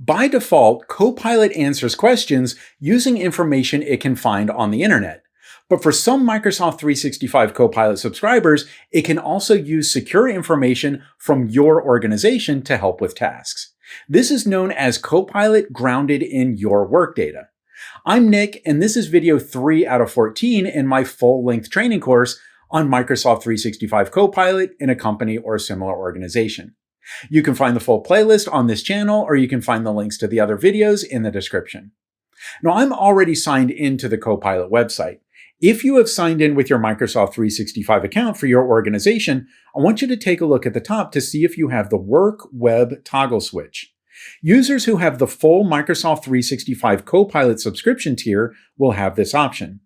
By default, Copilot answers questions using information it can find on the internet. But for some Microsoft 365 Copilot subscribers, it can also use secure information from your organization to help with tasks. This is known as Copilot grounded in your work data. I'm Nick, and this is video 3 out of 14 in my full-length training course on Microsoft 365 Copilot in a company or similar organization. You can find the full playlist on this channel, or you can find the links to the other videos in the description. Now, I'm already signed into the Copilot website. If you have signed in with your Microsoft 365 account for your organization, I want you to take a look at the top to see if you have the Work Web toggle switch. Users who have the full Microsoft 365 Copilot subscription tier will have this option.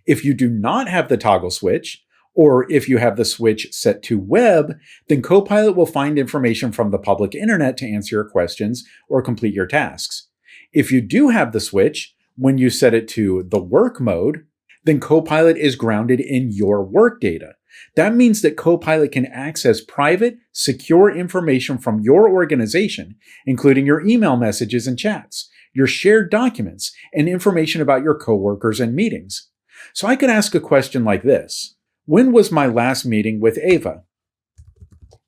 If you do not have the toggle switch, or if you have the switch set to web, then Copilot will find information from the public internet to answer your questions or complete your tasks. If you do have the switch, when you set it to the work mode, then Copilot is grounded in your work data. That means that Copilot can access private, secure information from your organization, including your email messages and chats, your shared documents, and information about your coworkers and meetings. So I could ask a question like this: when was my last meeting with Ava?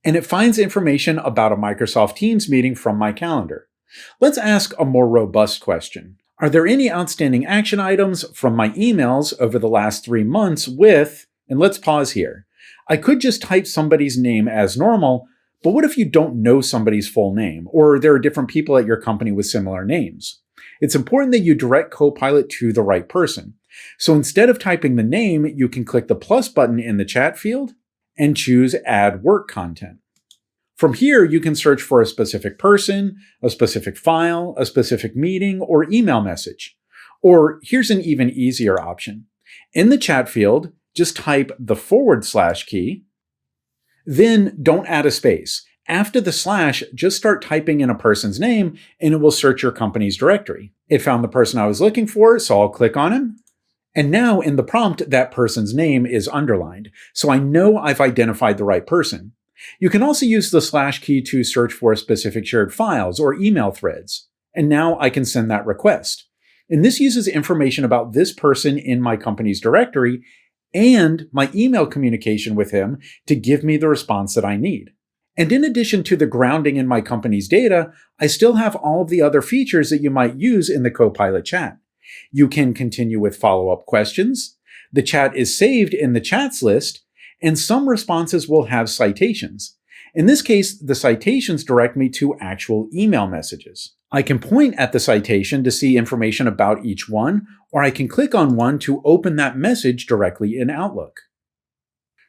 And it finds information about a Microsoft Teams meeting from my calendar. Let's ask a more robust question. Are there any outstanding action items from my emails over the last 3 months with, and let's pause here. I could just type somebody's name as normal, but what if you don't know somebody's full name, or there are different people at your company with similar names? It's important that you direct Copilot to the right person. So instead of typing the name, you can click the plus button in the chat field and choose Add Work Content. From here, you can search for a specific person, a specific file, a specific meeting, or email message. Or here's an even easier option. In the chat field, just type the / key, then don't add a space. After the slash, just start typing in a person's name and it will search your company's directory. It found the person I was looking for, so I'll click on him. And now in the prompt, that person's name is underlined, so I know I've identified the right person. You can also use the / key to search for specific shared files or email threads. And now I can send that request. And this uses information about this person in my company's directory and my email communication with him to give me the response that I need. And in addition to the grounding in my company's data, I still have all of the other features that you might use in the Copilot chat. You can continue with follow-up questions. The chat is saved in the chats list, and some responses will have citations. In this case, the citations direct me to actual email messages. I can point at the citation to see information about each one, or I can click on one to open that message directly in Outlook.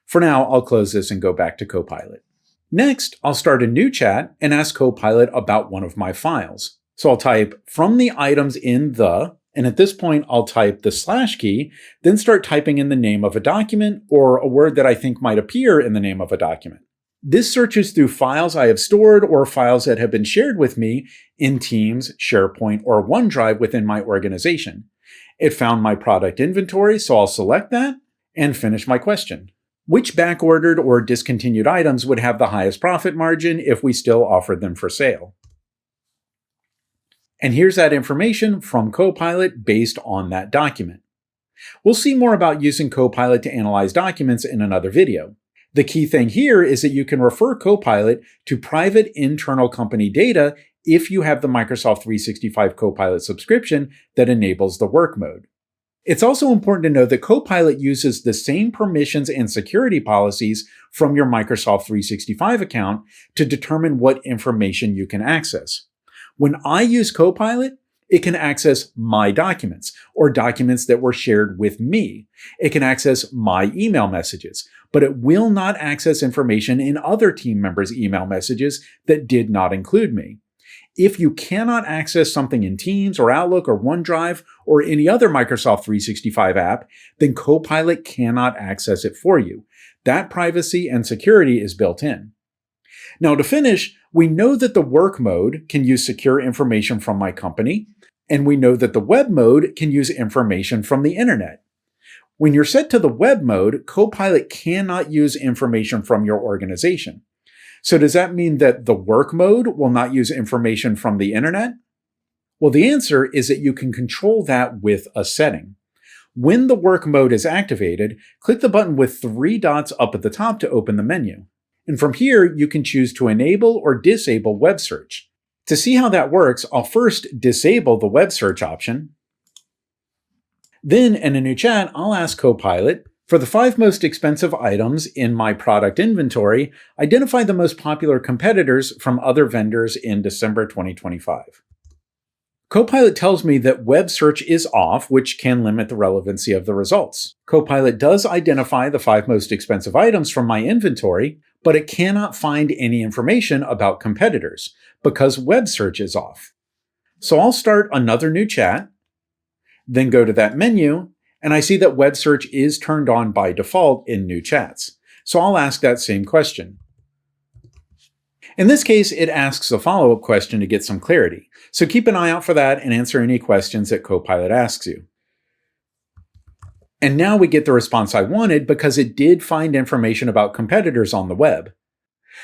For now, I'll close this and go back to Copilot. Next, I'll start a new chat and ask Copilot about one of my files. So I'll type from the items in the, and at this point, I'll type the / key, then start typing in the name of a document or a word that I think might appear in the name of a document. This searches through files I have stored or files that have been shared with me in Teams, SharePoint, or OneDrive within my organization. It found my product inventory, so I'll select that and finish my question. Which backordered or discontinued items would have the highest profit margin if we still offered them for sale? And here's that information from Copilot based on that document. We'll see more about using Copilot to analyze documents in another video. The key thing here is that you can refer Copilot to private internal company data if you have the Microsoft 365 Copilot subscription that enables the work mode. It's also important to know that Copilot uses the same permissions and security policies from your Microsoft 365 account to determine what information you can access. When I use Copilot, it can access my documents or documents that were shared with me. It can access my email messages, but it will not access information in other team members' email messages that did not include me. If you cannot access something in Teams or Outlook or OneDrive or any other Microsoft 365 app, then Copilot cannot access it for you. That privacy and security is built in. Now, to finish, we know that the work mode can use secure information from my company, and we know that the web mode can use information from the internet. When you're set to the web mode, Copilot cannot use information from your organization. So does that mean that the work mode will not use information from the internet? Well, the answer is that you can control that with a setting. When the work mode is activated, click the button with 3 dots up at the top to open the menu. And from here, you can choose to enable or disable web search. To see how that works, I'll first disable the web search option. Then in a new chat, I'll ask Copilot, for the 5 most expensive items in my product inventory, identify the most popular competitors from other vendors in December 2025. Copilot tells me that web search is off, which can limit the relevancy of the results. Copilot does identify the 5 most expensive items from my inventory, but it cannot find any information about competitors because web search is off. So I'll start another new chat, then go to that menu, and I see that web search is turned on by default in new chats. So I'll ask that same question. In this case, it asks a follow-up question to get some clarity. So keep an eye out for that and answer any questions that Copilot asks you. And now we get the response I wanted because it did find information about competitors on the web.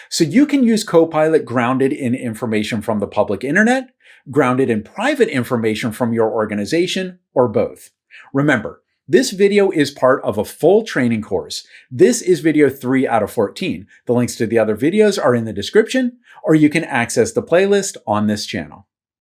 So you can use Copilot grounded in information from the public internet, grounded in private information from your organization, or both. Remember, this video is part of a full training course. This is video 3 out of 14. The links to the other videos are in the description, or you can access the playlist on this channel.